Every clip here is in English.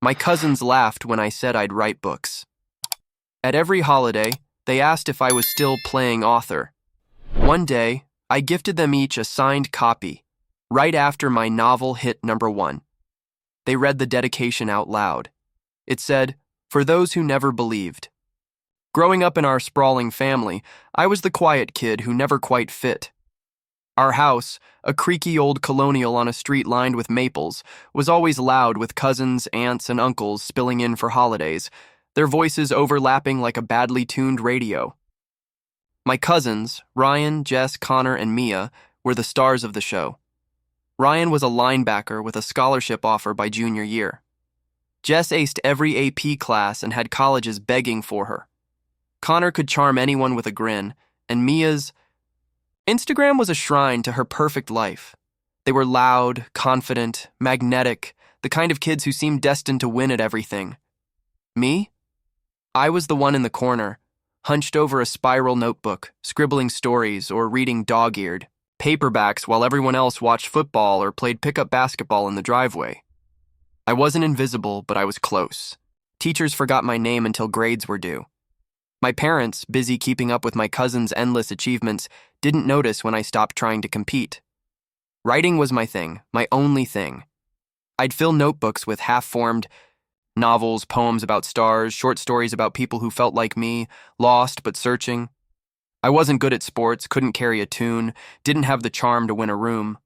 My cousins laughed when I said I'd write books. At every holiday, they asked if I was still playing author. One day, I gifted them each a signed copy, right after my novel hit #1. They read the dedication out loud. It said, "For those who never believed." Growing up in our sprawling family, I was the quiet kid who never quite fit. Our house, a creaky old colonial on a street lined with maples, was always loud with cousins, aunts, and uncles spilling in for holidays, their voices overlapping like a badly tuned radio. My cousins, Ryan, Jess, Connor, and Mia, were the stars of the show. Ryan was a linebacker with a scholarship offer by junior year. Jess aced every AP class and had colleges begging for her. Connor could charm anyone with a grin, and Mia's Instagram was a shrine to her perfect life. They were loud, confident, magnetic, the kind of kids who seemed destined to win at everything. Me? I was the one in the corner, hunched over a spiral notebook, scribbling stories or reading dog-eared paperbacks while everyone else watched football or played pickup basketball in the driveway. I wasn't invisible, but I was close. Teachers forgot my name until grades were due. My parents, busy keeping up with my cousin's endless achievements, didn't notice when I stopped trying to compete. Writing was my thing, my only thing. I'd fill notebooks with half-formed novels, poems about stars, short stories about people who felt like me, lost but searching. I wasn't good at sports, couldn't carry a tune, didn't have the charm to win a room.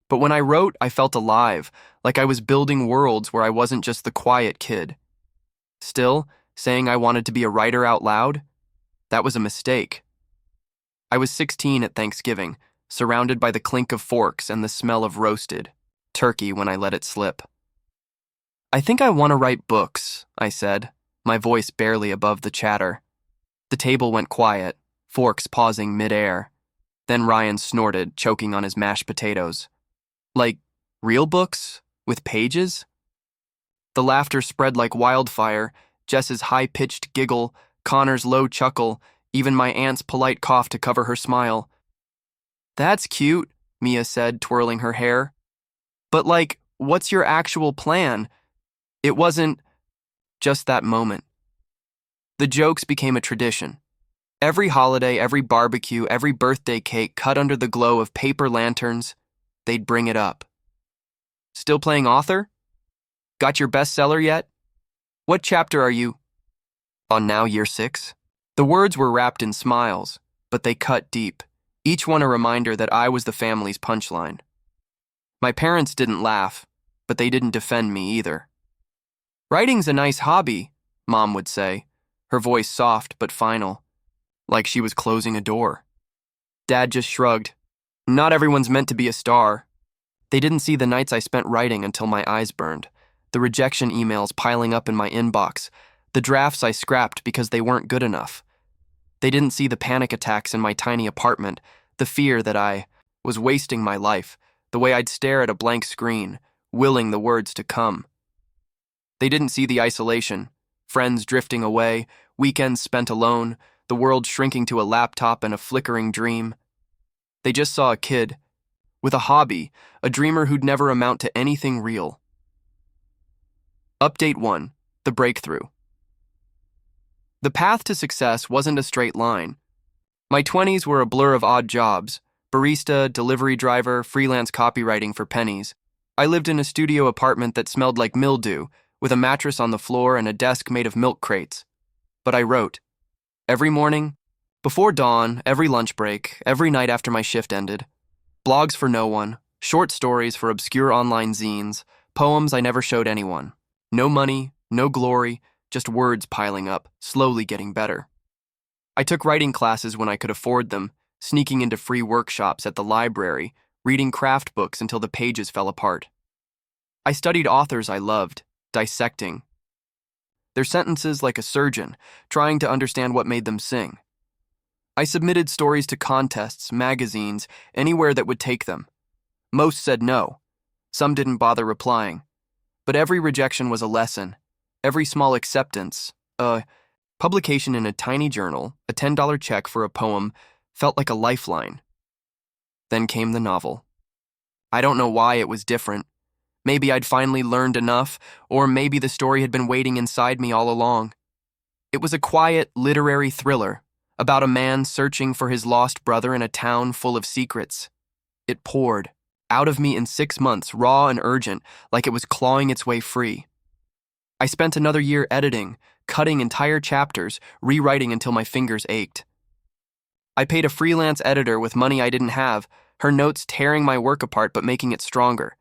But when I wrote, I felt alive, like I was building worlds where I wasn't just the quiet kid. Still, saying I wanted to be a writer out loud? That was a mistake. I was 16 at Thanksgiving, surrounded by the clink of forks and the smell of roasted turkey when I let it slip. "I think I want to write books," I said, my voice barely above the chatter. The table went quiet, forks pausing mid-air. Then Ryan snorted, choking on his mashed potatoes. "Like, real books? With pages?" The laughter spread like wildfire, Jess's high-pitched giggle, Connor's low chuckle, even my aunt's polite cough to cover her smile. "That's cute," Mia said, twirling her hair. "But like, what's your actual plan?" It wasn't just that moment. The jokes became a tradition. Every holiday, every barbecue, every birthday cake cut under the glow of paper lanterns, they'd bring it up. "Still playing author? Got your bestseller yet? What chapter are you on now, year 6? The words were wrapped in smiles, but they cut deep, each one a reminder that I was the family's punchline. My parents didn't laugh, but they didn't defend me either. "Writing's a nice hobby," Mom would say, her voice soft but final, like she was closing a door. Dad just shrugged. "Not everyone's meant to be a star." They didn't see the nights I spent writing until my eyes burned, the rejection emails piling up in my inbox, the drafts I scrapped because they weren't good enough. They didn't see the panic attacks in my tiny apartment, the fear that I was wasting my life, the way I'd stare at a blank screen, willing the words to come. They didn't see the isolation, friends drifting away, weekends spent alone, the world shrinking to a laptop and a flickering dream. They just saw a kid with a hobby, a dreamer who'd never amount to anything real. Update 1. The breakthrough. The path to success wasn't a straight line. My 20s were a blur of odd jobs: barista, delivery driver, freelance copywriting for pennies. I lived in a studio apartment that smelled like mildew, with a mattress on the floor and a desk made of milk crates. But I wrote. Every morning, before dawn, every lunch break, every night after my shift ended. Blogs for no one, short stories for obscure online zines, poems I never showed anyone. No money, no glory, just words piling up, slowly getting better. I took writing classes when I could afford them, sneaking into free workshops at the library, reading craft books until the pages fell apart. I studied authors I loved, dissecting their sentences like a surgeon, trying to understand what made them sing. I submitted stories to contests, magazines, anywhere that would take them. Most said no. Some didn't bother replying. But every rejection was a lesson. Every small acceptance, a publication in a tiny journal, a $10 check for a poem, felt like a lifeline. Then came the novel. I don't know why it was different. Maybe I'd finally learned enough, or maybe the story had been waiting inside me all along. It was a quiet, literary thriller about a man searching for his lost brother in a town full of secrets. It poured out of me in 6 months, raw and urgent, like it was clawing its way free. I spent another year editing, cutting entire chapters, rewriting until my fingers ached. I paid a freelance editor with money I didn't have, her notes tearing my work apart but making it stronger.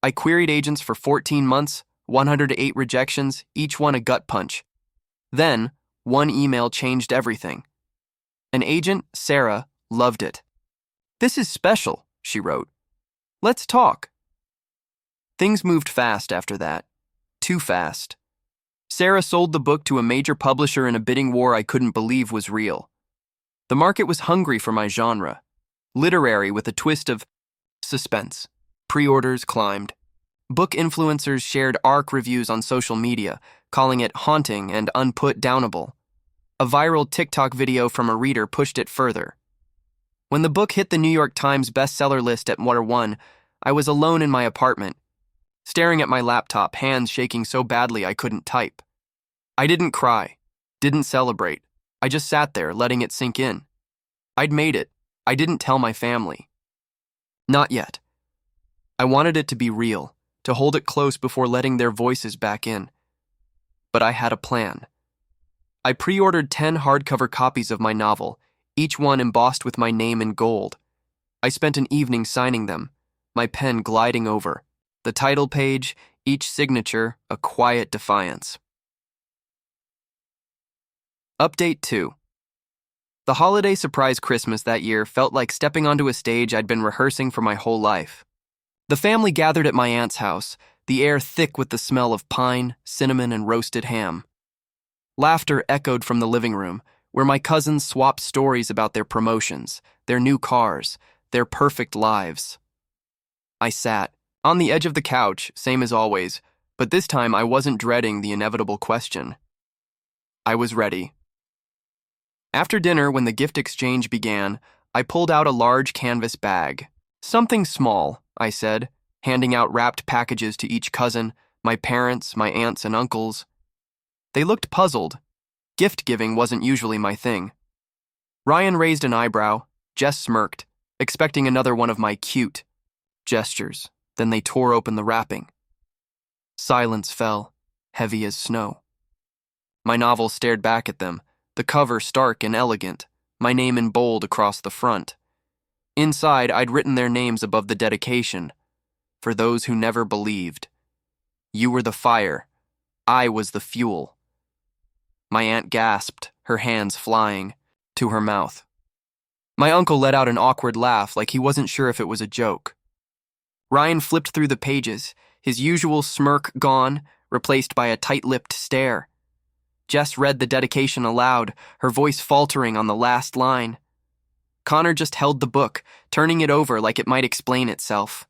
I queried agents for 14 months, 108 rejections, each one a gut punch. Then, one email changed everything. An agent, Sarah, loved it. "This is special," she wrote. "Let's talk." Things moved fast after that. Too fast. Sarah sold the book to a major publisher in a bidding war I couldn't believe was real. The market was hungry for my genre, literary with a twist of suspense. Pre-orders climbed. Book influencers shared ARC reviews on social media, calling it haunting and unput-downable. A viral TikTok video from a reader pushed it further. When the book hit the New York Times bestseller list at #1, I was alone in my apartment, staring at my laptop, hands shaking so badly I couldn't type. I didn't cry, didn't celebrate. I just sat there, letting it sink in. I'd made it. I didn't tell my family. Not yet. I wanted it to be real, to hold it close before letting their voices back in. But I had a plan. I pre-ordered 10 hardcover copies of my novel, each one embossed with my name in gold. I spent an evening signing them, my pen gliding over. The title page, each signature, a quiet defiance. Update 2. The holiday surprise Christmas that year felt like stepping onto a stage I'd been rehearsing for my whole life. The family gathered at my aunt's house, the air thick with the smell of pine, cinnamon, and roasted ham. Laughter echoed from the living room, where my cousins swapped stories about their promotions, their new cars, their perfect lives. I sat, on the edge of the couch, same as always, but this time I wasn't dreading the inevitable question. I was ready. After dinner, when the gift exchange began, I pulled out a large canvas bag. "Something small," I said, handing out wrapped packages to each cousin, my parents, my aunts, and uncles. They looked puzzled. Gift-giving wasn't usually my thing. Ryan raised an eyebrow, Jess smirked, expecting another one of my cute gestures. Then they tore open the wrapping. Silence fell, heavy as snow. My novel stared back at them, the cover stark and elegant, my name in bold across the front. Inside, I'd written their names above the dedication. For those who never believed. You were the fire. I was the fuel. My aunt gasped, her hands flying to her mouth. My uncle let out an awkward laugh like he wasn't sure if it was a joke. Ryan flipped through the pages, his usual smirk gone, replaced by a tight-lipped stare. Jess read the dedication aloud, her voice faltering on the last line. Connor just held the book, turning it over like it might explain itself.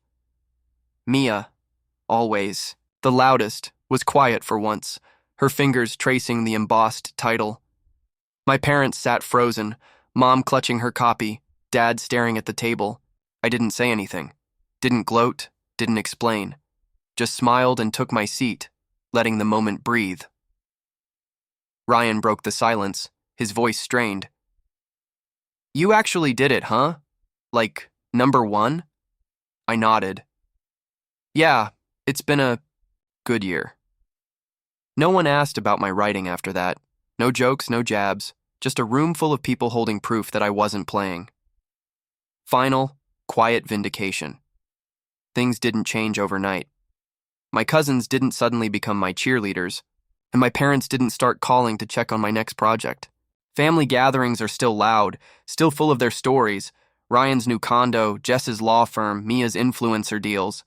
Mia, always, the loudest, was quiet for once, her fingers tracing the embossed title. My parents sat frozen, Mom clutching her copy, Dad staring at the table. I didn't say anything, didn't gloat, didn't explain, just smiled and took my seat, letting the moment breathe. Ryan broke the silence, his voice strained. You actually did it, huh? Like, #1? I nodded. Yeah, it's been a good year. No one asked about my writing after that. No jokes, no jabs, just a room full of people holding proof that I wasn't playing. Final, quiet vindication. Things didn't change overnight. My cousins didn't suddenly become my cheerleaders, and my parents didn't start calling to check on my next project. Family gatherings are still loud, still full of their stories, Ryan's new condo, Jess's law firm, Mia's influencer deals.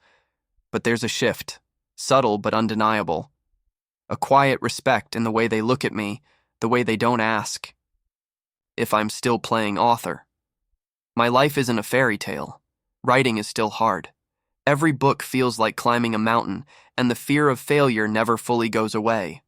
But there's a shift, subtle but undeniable. A quiet respect in the way they look at me, the way they don't ask if I'm still playing author. My life isn't a fairy tale. Writing is still hard. Every book feels like climbing a mountain, and the fear of failure never fully goes away.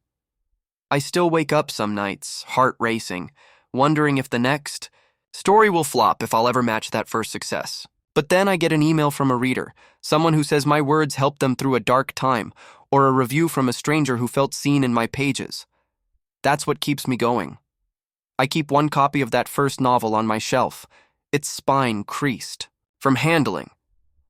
I still wake up some nights, heart racing, wondering if the next story will flop if I'll ever match that first success. But then I get an email from a reader, someone who says my words helped them through a dark time, or a review from a stranger who felt seen in my pages. That's what keeps me going. I keep one copy of that first novel on my shelf, its spine creased from handling.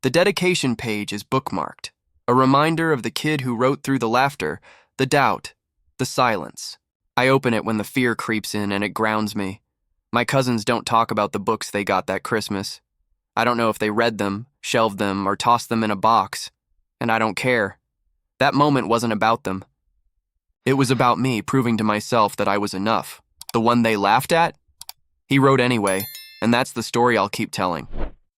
The dedication page is bookmarked, a reminder of the kid who wrote through the laughter, the doubt, the silence. I open it when the fear creeps in and it grounds me. My cousins don't talk about the books they got that Christmas. I don't know if they read them, shelved them, or tossed them in a box, and I don't care. That moment wasn't about them. It was about me proving to myself that I was enough. The one they laughed at? He wrote anyway, and that's the story I'll keep telling.